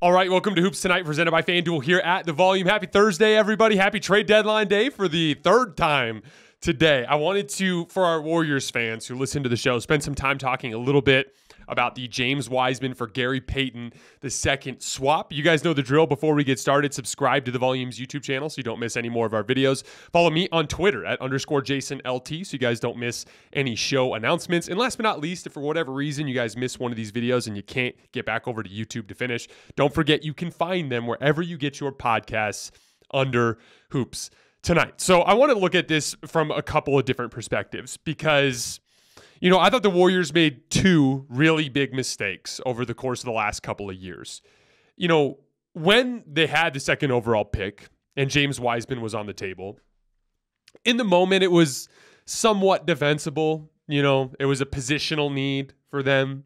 All right, welcome to Hoops Tonight, presented by FanDuel here at The Volume. Happy Thursday, everybody. Happy trade deadline day for the third time today. I wanted to, for our Warriors fans who listen to the show, spend some time talking a little bit about the James Wiseman for Gary Payton II swap. You guys know the drill. Before we get started, subscribe to The Volume's YouTube channel so you don't miss any more of our videos. Follow me on Twitter at _JasonLT so you guys don't miss any show announcements. And last but not least, if for whatever reason you guys miss one of these videos and you can't get back over to YouTube to finish, don't forget you can find them wherever you get your podcasts under Hoops Tonight. So I want to look at this from a couple of different perspectives because, you know, I thought the Warriors made two really big mistakes over the course of the last couple of years. You know, when they had the second overall pick and James Wiseman was on the table, in the moment it was somewhat defensible. You know, it was a positional need for them.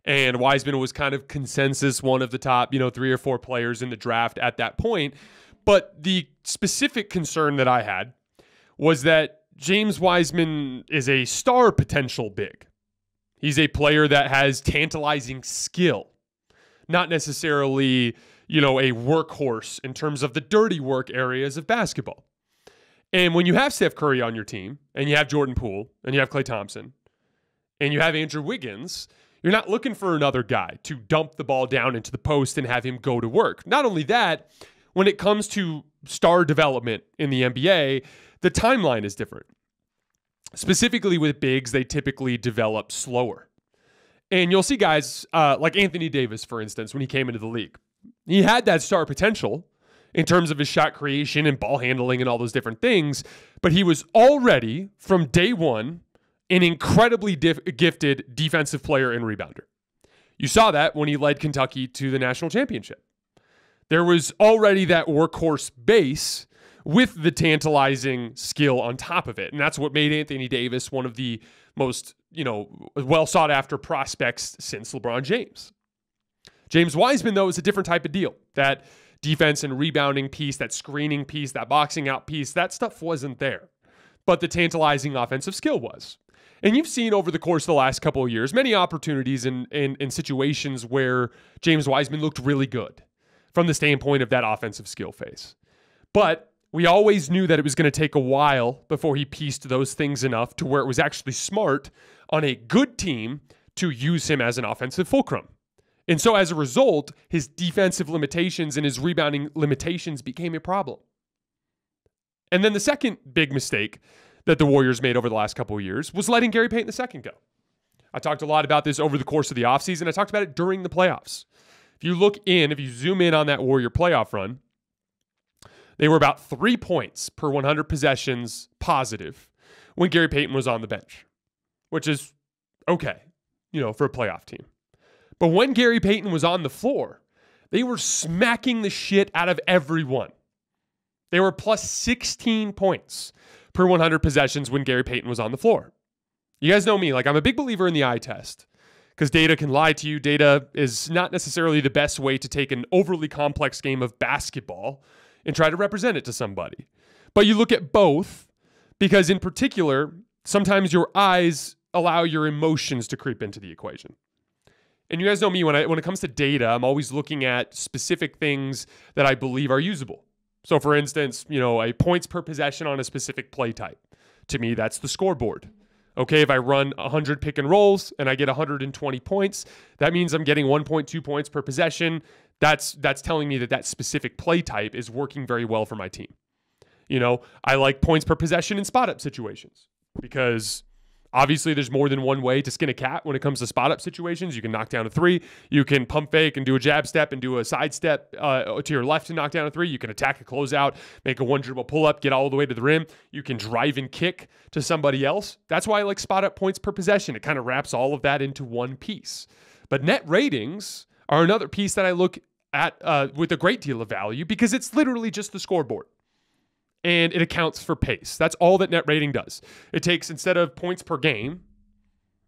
And Wiseman was kind of consensus one of the top, 3 or 4 players in the draft at that point. But the specific concern that I had was that James Wiseman is a star potential big. He's a player that has tantalizing skill, not necessarily, a workhorse in terms of the dirty work areas of basketball. And when you have Steph Curry on your team, and you have Jordan Poole, and you have Klay Thompson, and you have Andrew Wiggins, you're not looking for another guy to dump the ball down into the post and have him go to work. Not only that, when it comes to star development in the NBA, the timeline is different. Specifically with bigs, they typically develop slower. And you'll see guys like Anthony Davis, for instance, when he came into the league. He had that star potential in terms of his shot creation and ball handling and all those different things, but he was already, from day one, an incredibly gifted defensive player and rebounder. You saw that when he led Kentucky to the national championship. There was already that workhorse base with the tantalizing skill on top of it. And that's what made Anthony Davis one of the most, well sought after prospects since LeBron James. James Wiseman, though, is a different type of deal. That defense and rebounding piece, that screening piece, that boxing out piece, that stuff wasn't there. But the tantalizing offensive skill was. And you've seen over the course of the last couple of years, many opportunities in situations where James Wiseman looked really good from the standpoint of that offensive skill phase. But we always knew that it was going to take a while before he pieced those things enough to where it was actually smart on a good team to use him as an offensive fulcrum. And so as a result, his defensive limitations and his rebounding limitations became a problem. And then the second big mistake that the Warriors made over the last couple of years was letting Gary Payton II go. I talked a lot about this over the course of the offseason. I talked about it during the playoffs. If you zoom in on that Warrior playoff run, they were about 3 points per 100 possessions positive when Gary Payton was on the bench, which is okay, for a playoff team. But when Gary Payton was on the floor, they were smacking the shit out of everyone. They were plus 16 points per 100 possessions when Gary Payton was on the floor. You guys know me, I'm a big believer in the eye test. Because data can lie to you. Data is not necessarily the best way to take an overly complex game of basketball and try to represent it to somebody. But you look at both because in particular, sometimes your eyes allow your emotions to creep into the equation. And you guys know me, when it comes to data, I'm always looking at specific things that I believe are usable. So for instance, a points per possession on a specific play type. To me, that's the scoreboard. Okay, if I run 100 pick and rolls and I get 120 points, that means I'm getting 1.2 points per possession. That's telling me that specific play type is working very well for my team. I like points per possession in spot-up situations because obviously there's more than one way to skin a cat when it comes to spot-up situations. You can knock down a three. You can pump fake and do a jab step and do a side step to your left to knock down a three. You can attack a closeout, make a one-dribble pull-up, get all the way to the rim. You can drive and kick to somebody else. That's why I like spot-up points per possession. It kind of wraps all of that into one piece. But net ratings are another piece that I look at with a great deal of value because it's literally just the scoreboard. And it accounts for pace. That's all that net rating does. It takes, instead of points per game,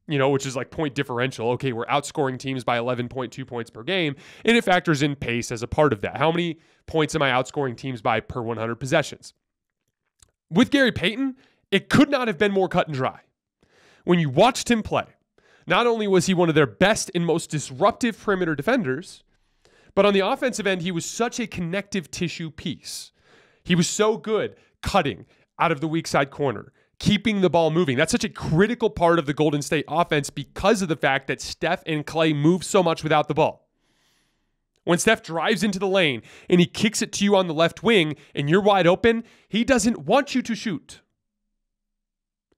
which is like point differential. Okay, we're outscoring teams by 11.2 points per game, and it factors in pace as a part of that. How many points am I outscoring teams by per 100 possessions? With Gary Payton, it could not have been more cut and dry. When you watched him play, not only was he one of their best and most disruptive perimeter defenders, But on the offensive end, he was such a connective tissue piece. He was so good cutting out of the weak side corner, keeping the ball moving. That's such a critical part of the Golden State offense because of the fact that Steph and Klay move so much without the ball. When Steph drives into the lane and he kicks it to you on the left wing and you're wide open, he doesn't want you to shoot.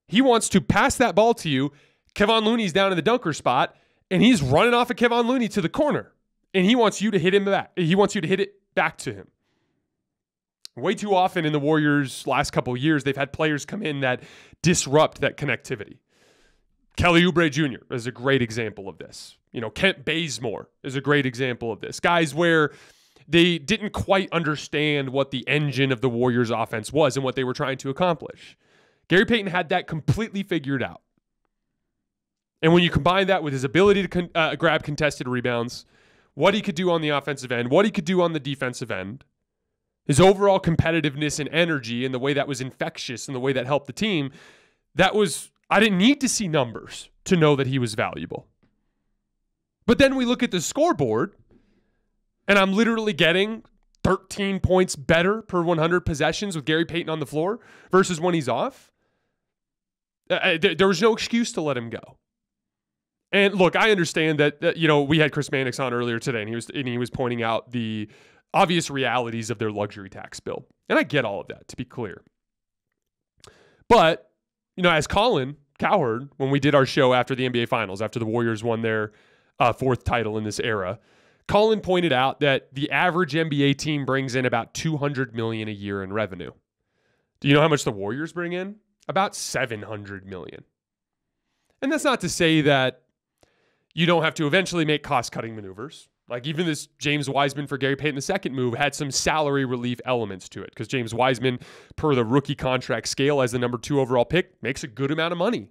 He wants to pass that ball to you. Kevon Looney's down in the dunker spot and he's running off of Kevon Looney to the corner. And he wants you to hit him back. He wants you to hit it back to him. Way too often in the Warriors' last couple of years, they've had players come in that disrupt that connectivity. Kelly Oubre Jr. is a great example of this. Kent Bazemore is a great example of this. Guys where they didn't quite understand what the engine of the Warriors' offense was and what they were trying to accomplish. Gary Payton had that completely figured out. And when you combine that with his ability to grab contested rebounds, what he could do on the offensive end, what he could do on the defensive end, his overall competitiveness and energy and the way that was infectious and the way that helped the team, I didn't need to see numbers to know that he was valuable. But then we look at the scoreboard, and I'm literally getting 13 points better per 100 possessions with Gary Payton on the floor versus when he's off. There was no excuse to let him go. And look, I understand that we had Chris Mannix on earlier today, and he was pointing out the obvious realities of their luxury tax bill. And I get all of that, to be clear. But, as Colin Cowherd, when we did our show after the NBA Finals, after the Warriors won their fourth title in this era, Colin pointed out that the average NBA team brings in about $200 million a year in revenue. Do you know how much the Warriors bring in? About $700 million. And that's not to say that you don't have to eventually make cost-cutting maneuvers. Like even this James Wiseman for Gary Payton II move had some salary relief elements to it because James Wiseman, per the rookie contract scale as the number 2 overall pick, makes a good amount of money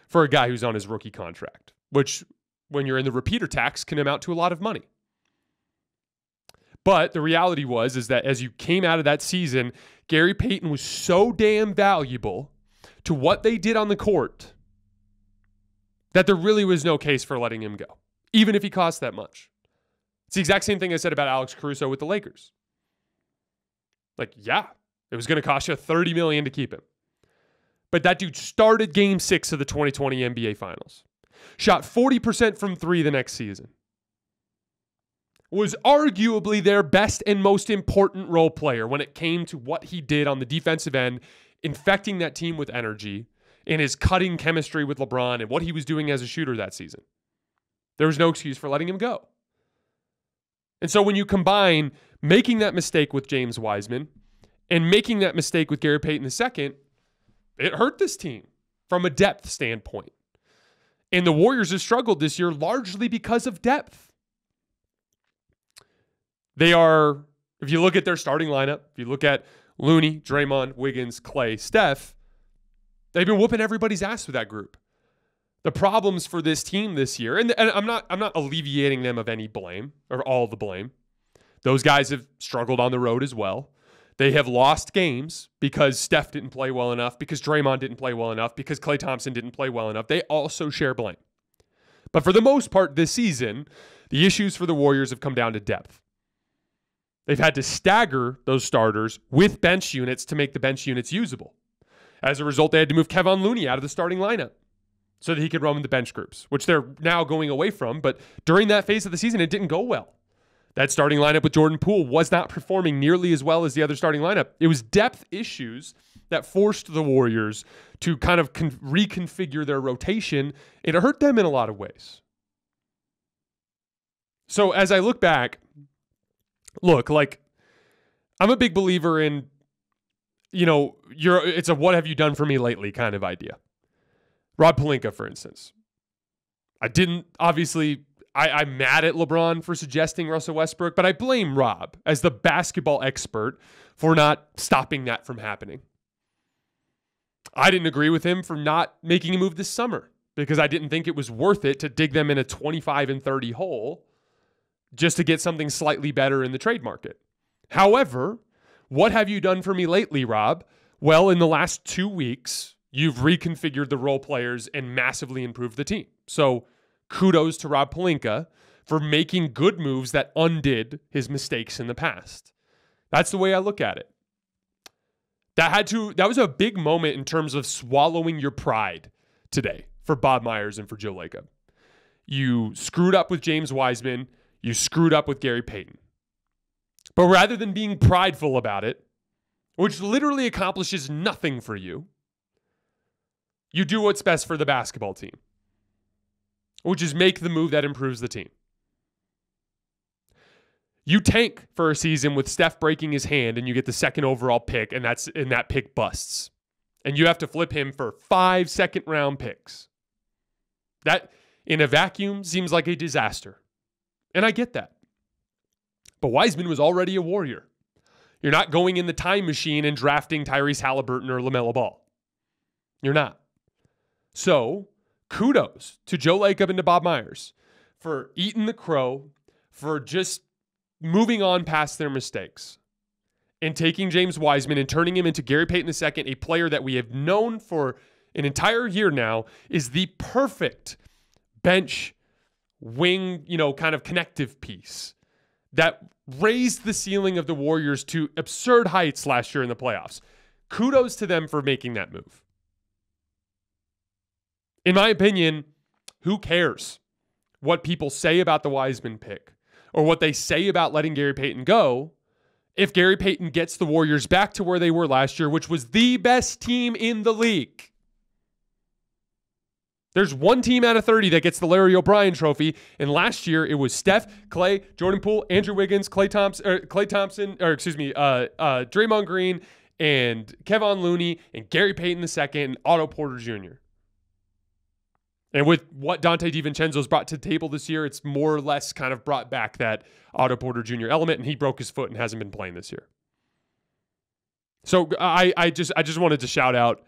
for a guy who's on his rookie contract, which when you're in the repeater tax can amount to a lot of money. But the reality is that as you came out of that season, Gary Payton was so damn valuable to what they did on the court that there really was no case for letting him go, even if he cost that much. It's the exact same thing I said about Alex Caruso with the Lakers. Like, yeah, it was going to cost you $30 million to keep him. But that dude started Game 6 of the 2020 NBA Finals. Shot 40% from 3 the next season. Was arguably their best and most important role player when it came to what he did on the defensive end, infecting that team with energy, and his cutting chemistry with LeBron and what he was doing as a shooter that season. There was no excuse for letting him go. And so when you combine making that mistake with James Wiseman and making that mistake with Gary Payton II, it hurt this team from a depth standpoint. And the Warriors have struggled this year largely because of depth. They are, if you look at their starting lineup, if you look at Looney, Draymond, Wiggins, Klay, Steph, they've been whooping everybody's ass with that group. The problems for this team this year, and I'm not alleviating them of any blame or all the blame. Those guys have struggled on the road as well. They have lost games because Steph didn't play well enough, because Draymond didn't play well enough, because Klay Thompson didn't play well enough. They also share blame. But for the most part this season, the issues for the Warriors have come down to depth. They've had to stagger those starters with bench units to make the bench units usable. As a result, they had to move Kevon Looney out of the starting lineup so that he could run with the bench groups, which they're now going away from. But during that phase of the season, it didn't go well. That starting lineup with Jordan Poole was not performing nearly as well as the other starting lineup. It was depth issues that forced the Warriors to kind of reconfigure their rotation, and it hurt them in a lot of ways. So as I look back, I'm a big believer in, it's a what have you done for me lately kind of idea. Rob Pelinka, for instance. I'm mad at LeBron for suggesting Russell Westbrook, but I blame Rob as the basketball expert for not stopping that from happening. I didn't agree with him for not making a move this summer because I didn't think it was worth it to dig them in a 25-30 hole just to get something slightly better in the trade market. However, what have you done for me lately, Rob? Well, in the last 2 weeks, you've reconfigured the role players and massively improved the team. So kudos to Rob Pelinka for making good moves that undid his mistakes in the past. That's the way I look at it. That was a big moment in terms of swallowing your pride today for Bob Myers and for Joe Lacob. You screwed up with James Wiseman. You screwed up with Gary Payton. But rather than being prideful about it, which literally accomplishes nothing for you, you do what's best for the basketball team, which is make the move that improves the team. You tank for a season with Steph breaking his hand and you get the second overall pick, and that pick busts. And you have to flip him for 5 second-round picks. That, in a vacuum, seems like a disaster. And I get that. But Wiseman was already a Warrior. You're not going in the time machine and drafting Tyrese Halliburton or LaMelo Ball. You're not. So, kudos to Joe Lacob and to Bob Myers for eating the crow, for just moving on past their mistakes and taking James Wiseman and turning him into Gary Payton II, a player that we have known for an entire year now is the perfect bench wing, kind of connective piece that raised the ceiling of the Warriors to absurd heights last year in the playoffs. Kudos to them for making that move. In my opinion, who cares what people say about the Wiseman pick or what they say about letting Gary Payton go if Gary Payton gets the Warriors back to where they were last year, which was the best team in the league. There's one team out of 30 that gets the Larry O'Brien trophy, and last year it was Steph, Clay, Jordan Poole, Andrew Wiggins, Draymond Green, and Kevon Looney, and Gary Payton II, and Otto Porter Jr. And with what Dante DiVincenzo's brought to the table this year, it's more or less kind of brought back that Otto Porter Jr. element, and he broke his foot and hasn't been playing this year. So I just wanted to shout out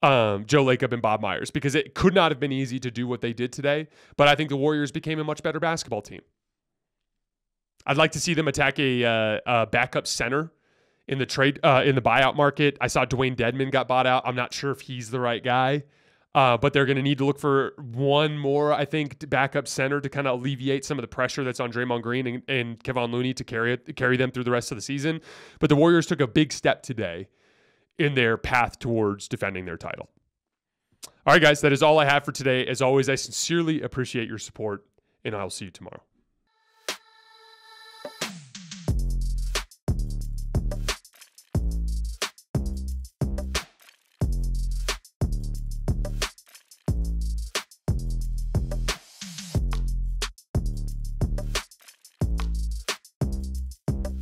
Joe Lacob and Bob Myers because it could not have been easy to do what they did today, but I think the Warriors became a much better basketball team. I'd like to see them attack a backup center in the buyout market. I saw Dwayne Dedmon got bought out. I'm not sure if he's the right guy. But they're going to need to look for one more, I think, backup center to kind of alleviate some of the pressure that's on Draymond Green and Kevon Looney to carry them through the rest of the season. But the Warriors took a big step today in their path towards defending their title. All right, guys, that is all I have for today. As always, I sincerely appreciate your support, and I'll see you tomorrow.